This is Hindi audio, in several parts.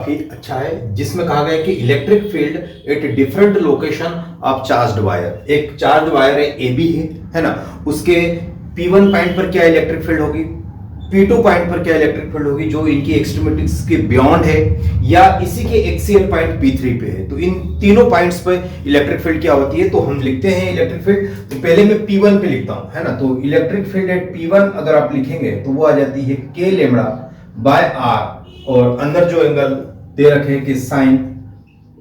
काफी अच्छा है, जिसमें कहा गया है कि electric field at different location of charged wire. एक चार्ज वायर है ए बी है ना, उसके P1 पॉइंट पर क्या इलेक्ट्रिक फील्ड होगी, P2 पॉइंट पर क्या इलेक्ट्रिक फील्ड होगी जो इनकी एक्सट्रीमिटीज के बियॉन्ड है, या इसी के एक्सियल पॉइंट P3 पे है। तो इन तीनों पॉइंट्स पे इलेक्ट्रिक फील्ड क्या होती है, तो हम लिखते हैं इलेक्ट्रिक फील्ड। तो पहले मैं P1 पे लिखता हूं, है ना। तो इलेक्ट्रिक फील्ड एट P1 अगर आप लिखेंगे तो वो आ जाती है K लेमड़ा बाय R, और अंदर जो एंगल दे रखे कि साइन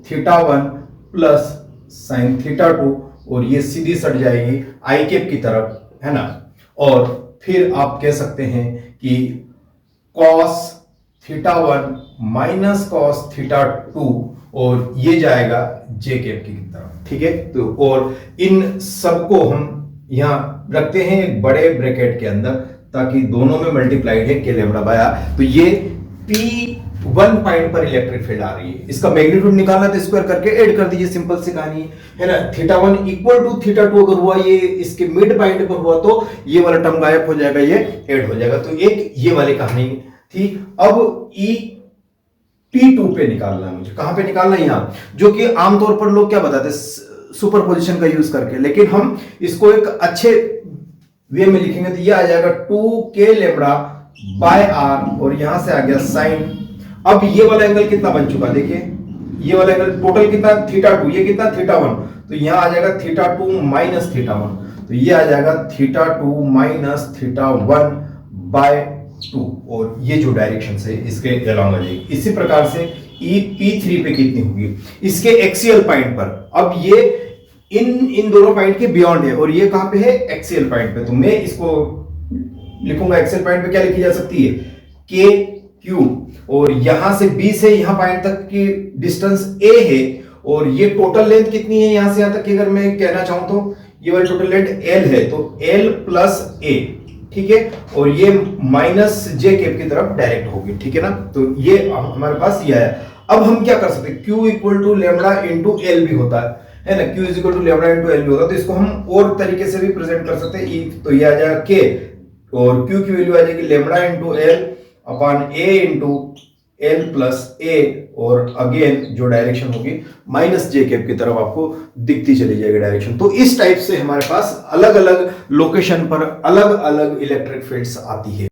θ1 प्लस साइन θ2, और ये सीधी सट जाएगी आई कैप की तरफ, है ना। और फिर आप कह सकते हैं कि cos θ1 माइनस cos θ2, और ये जाएगा जे कैप की तरफ, ठीक है। तो और इन सबको हम यहां रखते हैं एक बड़े ब्रैकेट के अंदर, ताकि दोनों में मल्टीप्लाइड है के लेमड़ा बाय आर। तो ये P1 पॉइंट पर इलेक्ट्रिक फील्ड आ रही है। इसका मैग्नीट्यूड निकालना तो स्क्वायर करके ऐड कर दीजिए, सिंपल सी कहानी है ना। θ1 इक्वल टू θ2 अगर हुआ, ये इसके मिड पॉइंट पर हुआ, तो ये वाला टर्म गायब हो जाएगा, ये ऐड हो जाएगा। तो एक ये वाली कहानी थी। अब ई P2 पे निकालना है मुझे। कहां पे निकालना है, यहां, जो कि आमतौर पर लोग क्या बताते हैं सुपरपोजिशन का यूज करके, लेकिन हम इसको एक अच्छे वे में लिखेंगे तो ये आ जाएगा 2k लेमड़ा बाय आर, और यहां से आ गया साइन। अब ये वाला एंगल कितना बन चुका, देखिए ये वाला एंगल टोटल कितना θ2, ये कितना θ1, तो यहां आ जाएगा θ2 माइनस θ1, तो ये आ जाएगा θ2 माइनस θ1 बाय 2, और ये जो डायरेक्शन से इसके अलॉन्ग आ जाएगी। इसी प्रकार से ई P3 पे कितनी होगी, इसके एक्सियल पॉइंट पर। अब ये इन दोनों पॉइंट के बियॉन्ड है, और ये कहां पे है, एक्सियल पॉइंट पे। तो मैं इसको लिखूंगा एक्सियल पॉइंट पे क्या लिखी जा सकती है, के क्यू, और यहां से बी से यहां पॉइंट तक की डिस्टेंस ए है, और ये टोटल लेंथ कितनी है यहां से यहां तक की, अगर मैं कहना चाहूं तो ये वाली टोटल लेंथ एल है, तो एल प्लस ए, ठीक है। और ये माइनस जे कैप की तरफ डायरेक्ट होगी, ठीक है ना। तो ये हमारे पास ये है। अब हम क्या कर सकते हैं, Q equal to lambda into L भी होता है ना, Q is equal to lambda into L भी होता है। तो इसको हम और तरीके से भी प्रेजेंट कर सकते हैं। तो ये आ जाएगा K, और Q की वैल्यू आ जाएगी लेमड़ा इंटू एल अपॉन ए इंटू एल प्लस ए, और अगेन जो डायरेक्शन होगी माइनस जे कैप की तरफ आपको दिखती चली जाएगी डायरेक्शन। तो इस टाइप से हमारे पास अलग अलग लोकेशन पर अलग अलग इलेक्ट्रिक फील्ड्स आती है।